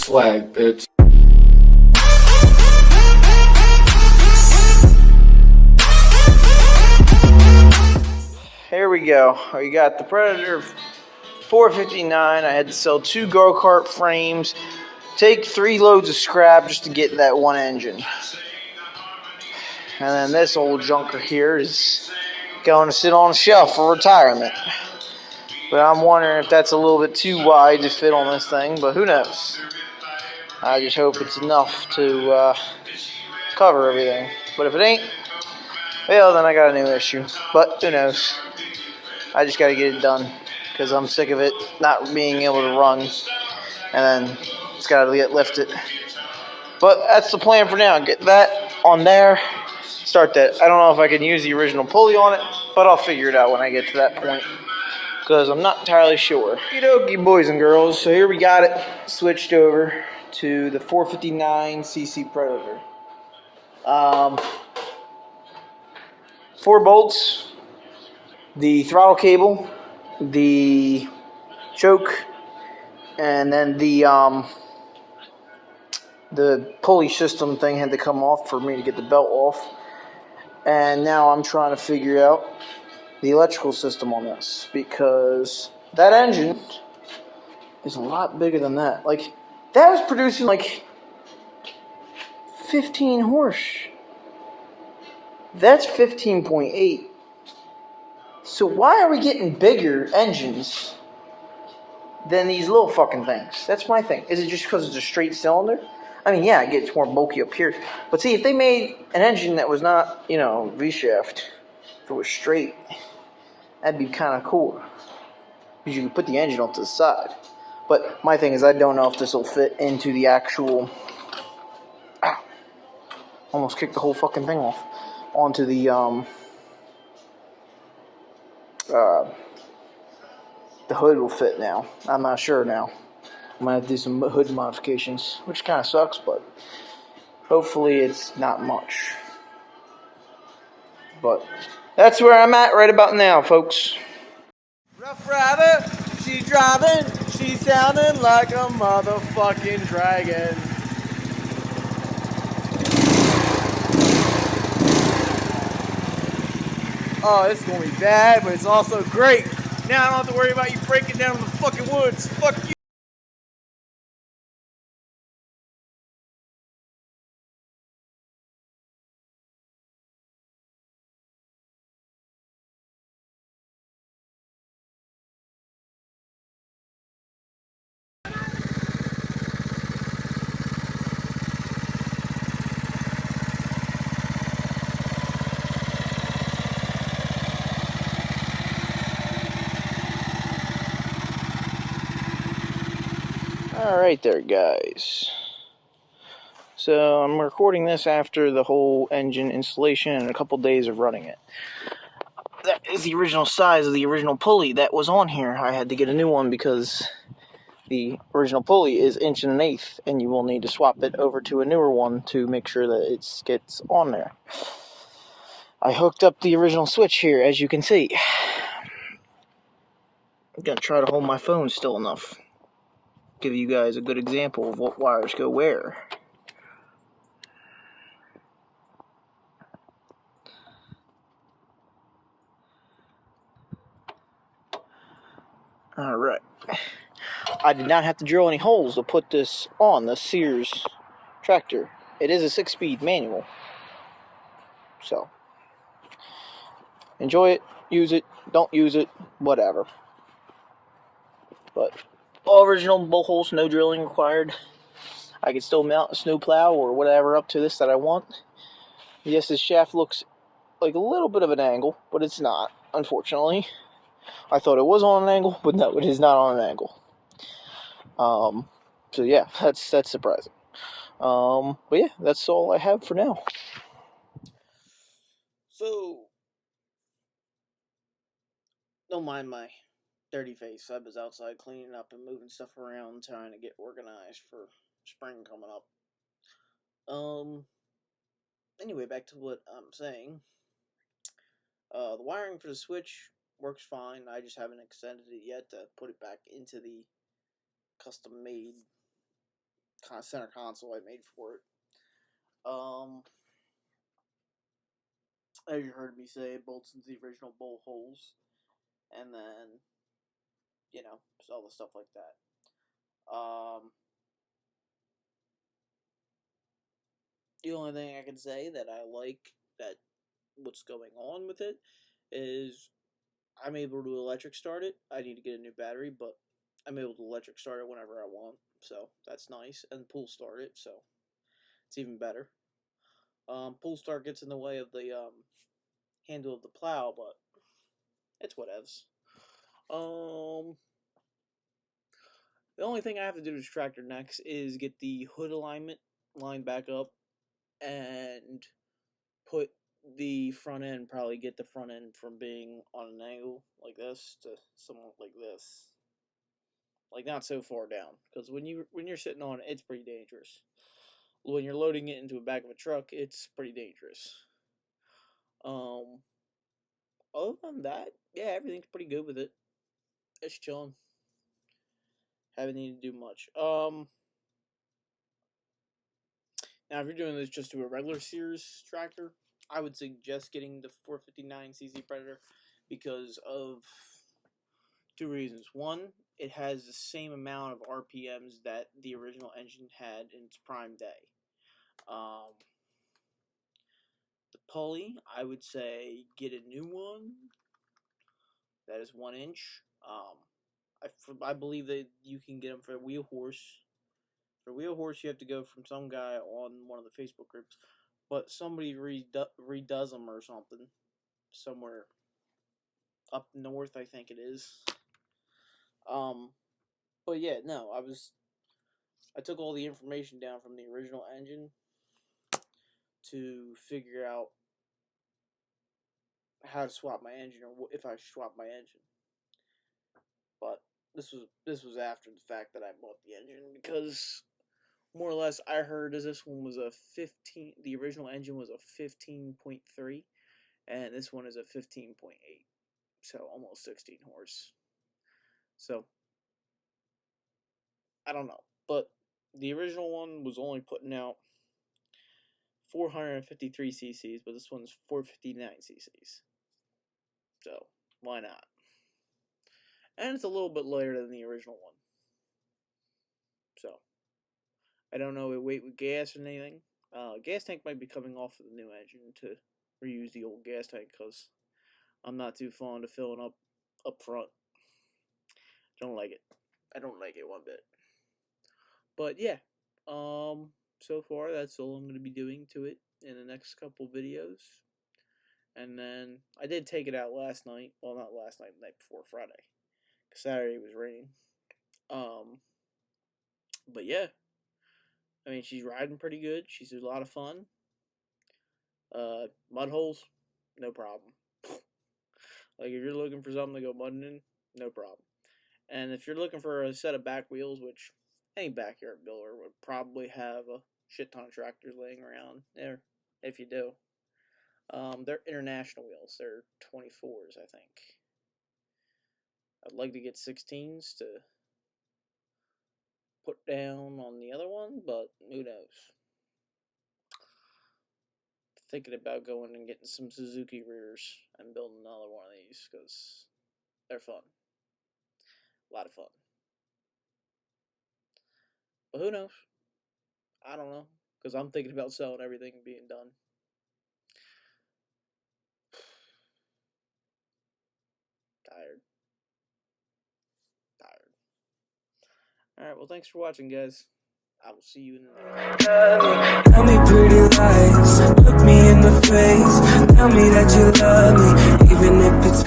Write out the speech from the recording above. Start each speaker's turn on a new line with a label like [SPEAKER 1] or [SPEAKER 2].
[SPEAKER 1] Swag, bitch.
[SPEAKER 2] Here we go. We got the Predator 459. I had to sell 2 go-kart frames, take 3 loads of scrap just to get that one engine. And then this old junker here is going to sit on a shelf for retirement. But I'm wondering if that's a little bit too wide to fit on this thing, but who knows? I just hope it's enough to cover everything. But if it ain't, well, then I got a new issue. But who knows? I just got to get it done because I'm sick of it not being able to run, and then it's got to get lifted. But that's the plan for now. Get that on there, start that. I don't know if I can use the original pulley on it, but I'll figure it out when I get to that point because I'm not entirely sure. Okie dokie, boys and girls. So here we got it switched over to the 459cc Predator. 4 bolts, the throttle cable, the choke, and then the pulley system thing had to come off for me to get the belt off. And now I'm trying to figure out the electrical system on this because that engine is a lot bigger than that. Like, that was producing like 15 horse. That's 15.8. So why are we getting bigger engines than these little fucking things? That's my thing. Is it just because it's a straight cylinder? I mean, yeah, it gets more bulky up here. But see, if they made an engine that was not, V-shaft, if it was straight, that'd be kind of cool. Because you can put the engine off to the side. But my thing is, I don't know if this will fit into the actual... Almost kicked the whole fucking thing off. Onto the, the hood will fit now. I'm not sure now. I'm going to have to do some hood modifications, which kind of sucks, but hopefully it's not much. But that's where I'm at right about now, folks. Rough Rider, she's driving, she's sounding like a motherfucking dragon. Oh, this is going to be bad, but it's also great. Now I don't have to worry about you breaking down in the fucking woods. Fuck you. Alright there, guys. So I'm recording this after the whole engine installation and a couple days of running it. That is the original size of the original pulley that was on here. I had to get a new one because the original pulley is 1 1/8 inch, and you will need to swap it over to a newer one to make sure that it gets on there. I hooked up the original switch here, as you can see. I'm going to try to hold my phone still enough. Give you guys a good example of what wires go where. Alright. I did not have to drill any holes to put this on the Sears tractor. It is a 6-speed manual. So, enjoy it, use it, don't use it, whatever. But all original bolt holes, no drilling required. I can still mount a snowplow or whatever up to this that I want. Yes, this shaft looks like a little bit of an angle, but it's not, unfortunately. I thought it was on an angle, but no, it is not on an angle. So yeah, that's surprising. But yeah, that's all I have for now. So, don't mind my dirty face. I was outside cleaning up and moving stuff around, trying to get organized for spring coming up. Anyway, back to what I'm saying. The wiring for the switch works fine. I just haven't extended it yet to put it back into the custom-made center console I made for it. As you heard me say, it bolts into the original bolt holes, and then, you know, all the stuff like that. The only thing I can say that I like that what's going on with it is I'm able to electric start it. I need to get a new battery, but I'm able to electric start it whenever I want, so that's nice. And pull start it, so it's even better. Pull start gets in the way of the handle of the plow, but it's whatevs. The only thing I have to do to this tractor next is get the hood alignment lined back up and put the front end, probably get the front end from being on an angle like this to somewhat like this. Like not so far down, because when you're sitting on it, it's pretty dangerous. When you're loading it into the back of a truck, it's pretty dangerous. Other than that, yeah, everything's pretty good with it. It's chilling. Haven't needed to do much. Now, if you're doing this just to a regular Sears tractor, I would suggest getting the 459cc Predator because of two reasons. One, it has the same amount of RPMs that the original engine had in its prime day. The pulley, I would say get a new one that is 1 inch. I believe that you can get them for Wheel Horse. For Wheel Horse, you have to go from some guy on one of the Facebook groups, but somebody redoes them or something somewhere up north, I think it is. But yeah, no, I took all the information down from the original engine to figure out how to swap my engine, or if I swap my engine. But this was after the fact that I bought the engine, because more or less I heard this one was a 15. The original engine was a 15.3, and this one is a 15.8. So almost 16 horse. So I don't know, but the original one was only putting out 453 cc's, but this one's 459 cc's. So why not? And it's a little bit lighter than the original one. So I don't know if it weight with gas or anything. Gas tank might be coming off of the new engine to reuse the old gas tank, because I'm not too fond of filling up front. Don't like it. I don't like it one bit. But yeah, so far that's all I'm going to be doing to it in the next couple videos. And then I did take it out last night. Well, not last night, the night before, Friday. Because Saturday was raining. But yeah, I mean, she's riding pretty good. She's a lot of fun. Mud holes, no problem. Like, if you're looking for something to go mudding in, no problem. And if you're looking for a set of back wheels, which any backyard builder would probably have a shit ton of tractors laying around there, if you do. They're international wheels. They're 24s, I think. I'd like to get 16s to put down on the other one, but who knows. Thinking about going and getting some Suzuki rears and building another one of these, because they're fun. A lot of fun. But who knows? I don't know, because I'm thinking about selling everything and being done. Tired. Alright, well, thanks for watching, guys. I will see you in the next one.
[SPEAKER 1] Tell me pretty lies, look me in the face. Tell me that you love me, even if it's